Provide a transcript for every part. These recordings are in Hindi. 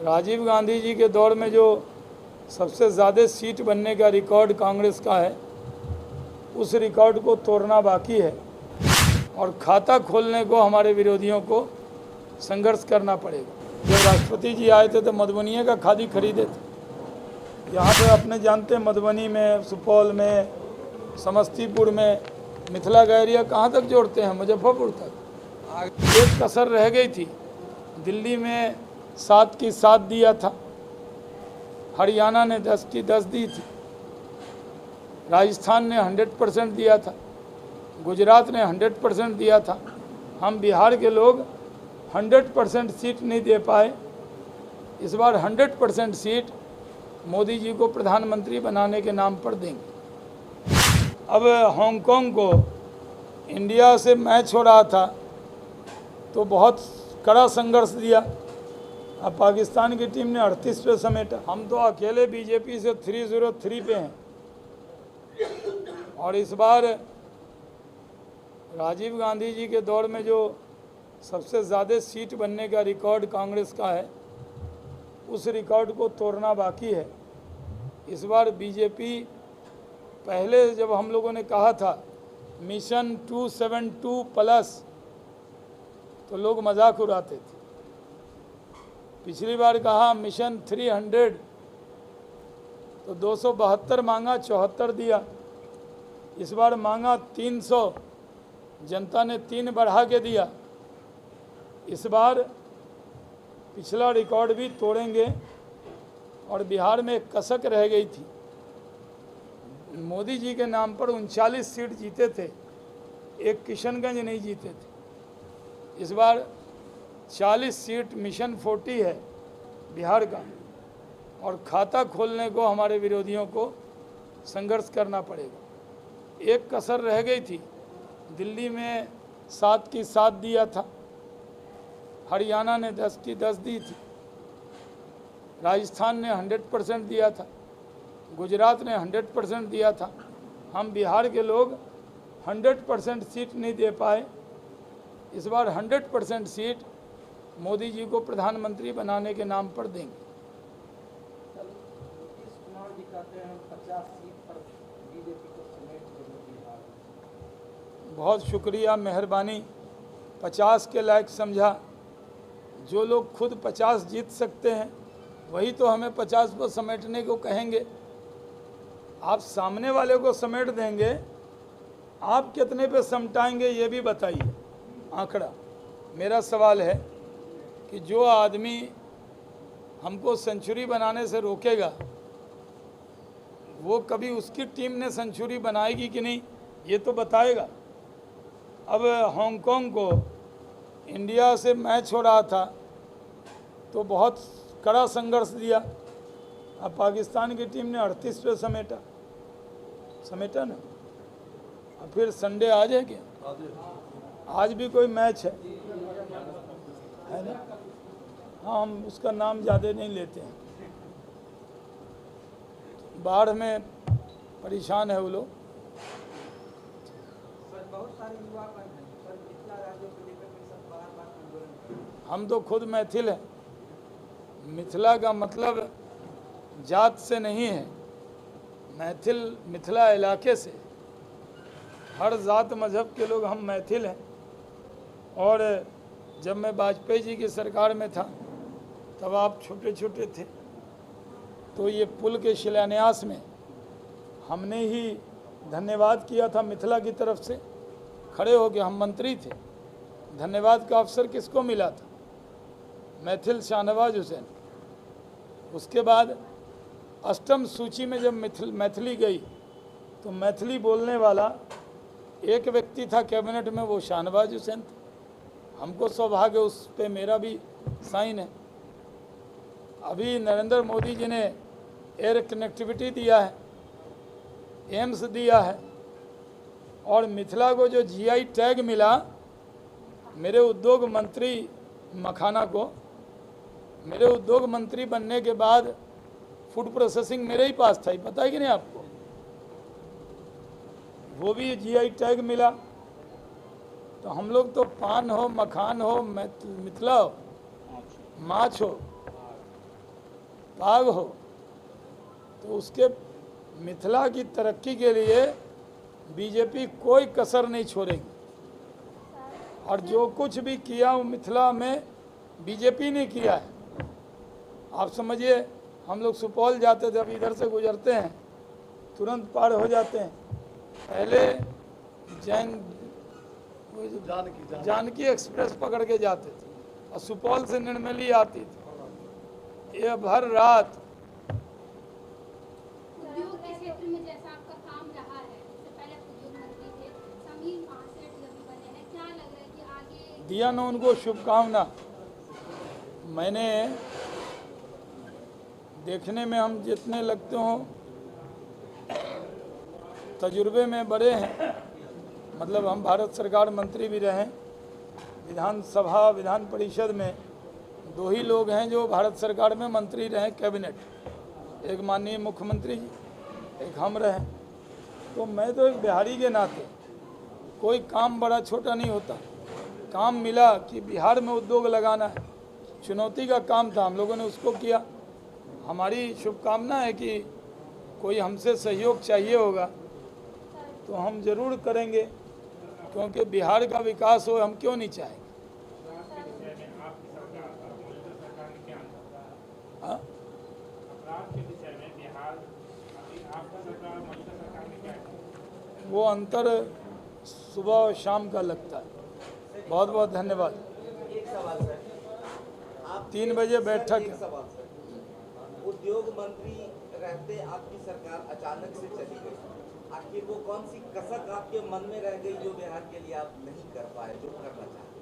राजीव गांधी जी के दौर में जो सबसे ज़्यादा सीट बनने का रिकॉर्ड कांग्रेस का है, उस रिकॉर्ड को तोड़ना बाकी है और खाता खोलने को हमारे विरोधियों को संघर्ष करना पड़ेगा। जब राष्ट्रपति जी आए थे तो मधुबनी का खादी खरीदे थे। यहाँ पे अपने जानते हैं, मधुबनी में, सुपौल में, समस्तीपुर में, मिथिला का एरिया कहाँ तक जोड़ते हैं? मुजफ्फरपुर तक। एक कसर रह गई थी। दिल्ली में 7 की 7 दिया था, हरियाणा ने 10 की 10 दी थी, राजस्थान ने 100% दिया था, गुजरात ने 100% दिया था। हम बिहार के लोग 100% सीट नहीं दे पाए। इस बार 100% सीट मोदी जी को प्रधानमंत्री बनाने के नाम पर देंगे। अब हांगकांग को इंडिया से मैच हो रहा था तो बहुत कड़ा संघर्ष दिया। अब पाकिस्तान की टीम ने 38 पे समेटा। हम तो अकेले बीजेपी से 303 पे हैं। और इस बार राजीव गांधी जी के दौर में जो सबसे ज़्यादा सीट बनने का रिकॉर्ड कांग्रेस का है, उस रिकॉर्ड को तोड़ना बाकी है। इस बार बीजेपी, पहले जब हम लोगों ने कहा था मिशन 272+, तो लोग मजाक उड़ाते थे। पिछली बार कहा मिशन 300, तो 272 मांगा, 74 दिया। इस बार मांगा 300, जनता ने 3 बढ़ा के दिया। इस बार पिछला रिकॉर्ड भी तोड़ेंगे। और बिहार में एक कसक रह गई थी। मोदी जी के नाम पर 39 सीट जीते थे, एक किशनगंज नहीं जीते थे। इस बार 40 सीट मिशन 40 है बिहार का। और खाता खोलने को हमारे विरोधियों को संघर्ष करना पड़ेगा। एक कसर रह गई थी। दिल्ली में 7 की 7 दिया था, हरियाणा ने 10 की 10 दी थी, राजस्थान ने 100% दिया था, गुजरात ने 100% दिया था। हम बिहार के लोग 100% सीट नहीं दे पाए। इस बार 100% सीट मोदी जी को प्रधानमंत्री बनाने के नाम पर देंगे। बहुत शुक्रिया, मेहरबानी। 50 के लायक समझा। जो लोग खुद 50 जीत सकते हैं वही तो हमें 50 पर समेटने को कहेंगे। आप सामने वाले को समेट देंगे, आप कितने पे समटाएंगे ये भी बताइए आंकड़ा। मेरा सवाल है कि जो आदमी हमको सेंचुरी बनाने से रोकेगा, वो कभी उसकी टीम ने सेंचुरी बनाएगी कि नहीं, ये तो बताएगा। अब हांगकांग को इंडिया से मैच हो रहा था तो बहुत कड़ा संघर्ष दिया। अब पाकिस्तान की टीम ने 38 पे समेटा ना। अब फिर संडे आज है क्या? आज भी कोई मैच है ना? हाँ, हम उसका नाम ज़्यादा नहीं लेते हैं। बाढ़ में परेशान है वो लोग। हम तो खुद मैथिल हैं। मिथिला का मतलब जात से नहीं है, मैथिल मिथिला इलाके से। हर जात मज़हब के लोग हम मैथिल हैं। और जब मैं वाजपेयी जी की सरकार में था तब आप छोटे छोटे थे, तो ये पुल के शिलान्यास में हमने ही धन्यवाद किया था मिथिला की तरफ से। खड़े हो गए, हम मंत्री थे। धन्यवाद का अवसर किसको मिला था? मैथिल शाहनवाज हुसैन। उसके बाद अष्टम सूची में जब मैथिली गई तो मैथिली बोलने वाला एक व्यक्ति था कैबिनेट में, वो शाहनवाज हुसैन था। हमको सौभाग्य, उस पे मेरा भी साइन है। अभी नरेंद्र मोदी जी ने एयर कनेक्टिविटी दिया है, एम्स दिया है। और मिथिला को जो जीआई टैग मिला, मेरे उद्योग मंत्री मखाना को, मेरे उद्योग मंत्री बनने के बाद फूड प्रोसेसिंग मेरे ही पास था, पता है कि नहीं आपको? वो भी जीआई टैग मिला। तो हम लोग तो पान हो, मखान हो, मिथिला हो, माछ हो, बाग हो तो उसके मिथिला की तरक्की के लिए बीजेपी कोई कसर नहीं छोड़ेगी। और जो कुछ भी किया वो मिथिला में बीजेपी ने किया है। आप समझिए, हम लोग सुपौल जाते थे, अब इधर से गुजरते हैं तुरंत पार हो जाते हैं। पहले जानकी एक्सप्रेस पकड़ के जाते थे और सुपौल से निर्मली आती थी। ये अब हर रात उद्योग के क्षेत्र में जैसा आपका काम रहा है, इससे पहले उद्योग मंत्री थे, समीर महासेठ जब बने हैं, क्या लग रहा है कि आगे दिया ना उनको शुभकामना। मैंने देखने में हम जितने लगते हों, तजुर्बे में बड़े हैं, मतलब हम भारत सरकार मंत्री भी रहे, विधानसभा विधान परिषद में 2 ही लोग हैं जो भारत सरकार में मंत्री रहे कैबिनेट, एक माननीय मुख्यमंत्री जी, एक हम रहे। तो मैं तो एक बिहारी के नाते, कोई काम बड़ा छोटा नहीं होता। काम मिला कि बिहार में उद्योग लगाना है, चुनौती का काम था, हम लोगों ने उसको किया। हमारी शुभकामना है कि कोई हमसे सहयोग चाहिए होगा तो हम ज़रूर करेंगे, क्योंकि बिहार का विकास हो, हम क्यों नहीं चाहेंगे। हाँ? वो अंतर सुबह और शाम का लगता है। बहुत बहुत धन्यवाद। एक सवाल सर, 3 बजे बैठक एक सवाल सर, उद्योग मंत्री रहते आपकी सरकार अचानक से चली गई, आखिर वो कौन सी कसक आपके मन में रह गई जो बिहार के लिए आप नहीं कर पाए, जो करना चाहते?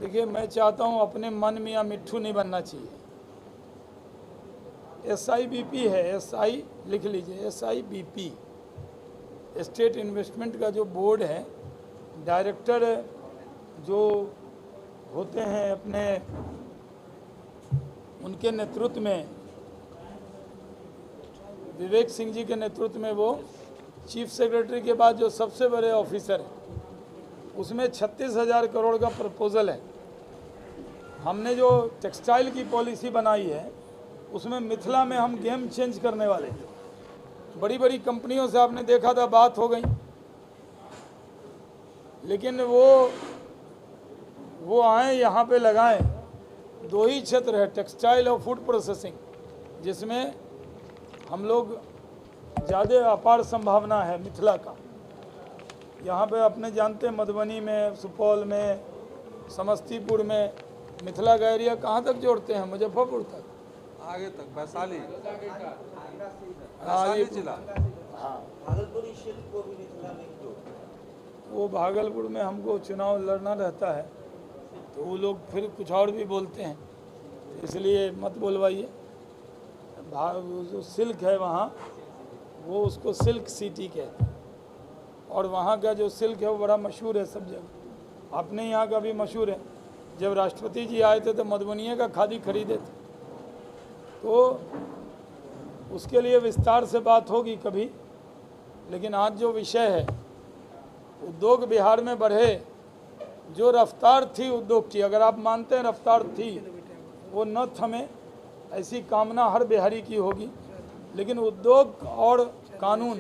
देखिए, मैं चाहता हूँ अपने मन में या मिट्ठू नहीं बनना चाहिए। SIBP है, SI लिख लीजिए, SIBP स्टेट इन्वेस्टमेंट का जो बोर्ड है, डायरेक्टर जो होते हैं अपने, उनके नेतृत्व में, विवेक सिंह जी के नेतृत्व में, वो चीफ सेक्रेटरी के बाद जो सबसे बड़े ऑफिसर हैं, उसमें 36,000 करोड़ का प्रपोजल है। हमने जो टेक्सटाइल की पॉलिसी बनाई है उसमें मिथिला में हम गेम चेंज करने वाले हैं। बड़ी बड़ी कंपनियों से आपने देखा था बात हो गई, लेकिन वो आए यहाँ पे लगाएं। 2 ही क्षेत्र है, टेक्सटाइल और फूड प्रोसेसिंग, जिसमें हम लोग ज़्यादा अपार संभावना है मिथिला का। यहाँ पे अपने जानते हैं, मधुबनी में, सुपौल में, समस्तीपुर में, मिथिला का एरिया कहाँ तक जोड़ते हैं? मुजफ्फरपुर तक, आगे तक, वैशाली जिला। हाँ, भागलपुरी शिल्प को भी मिथिला में जोड़, वो भागलपुर में हमको चुनाव लड़ना रहता है तो वो लोग फिर कुछ और भी बोलते हैं, इसलिए मत बोलवाइए। जो सिल्क है वहाँ, वो उसको सिल्क सिटी कहते हैं, और वहाँ का जो सिल्क है वो बड़ा मशहूर है सब जगह। अपने यहाँ का भी मशहूर है। जब राष्ट्रपति जी आए थे तो मधुबनिया का खादी खरीदे थे, तो उसके लिए विस्तार से बात होगी कभी। लेकिन आज जो विषय है, उद्योग बिहार में बढ़े, जो रफ्तार थी उद्योग की, अगर आप मानते हैं रफ्तार थी, वो न थमे, ऐसी कामना हर बिहारी की होगी। लेकिन उद्योग और कानून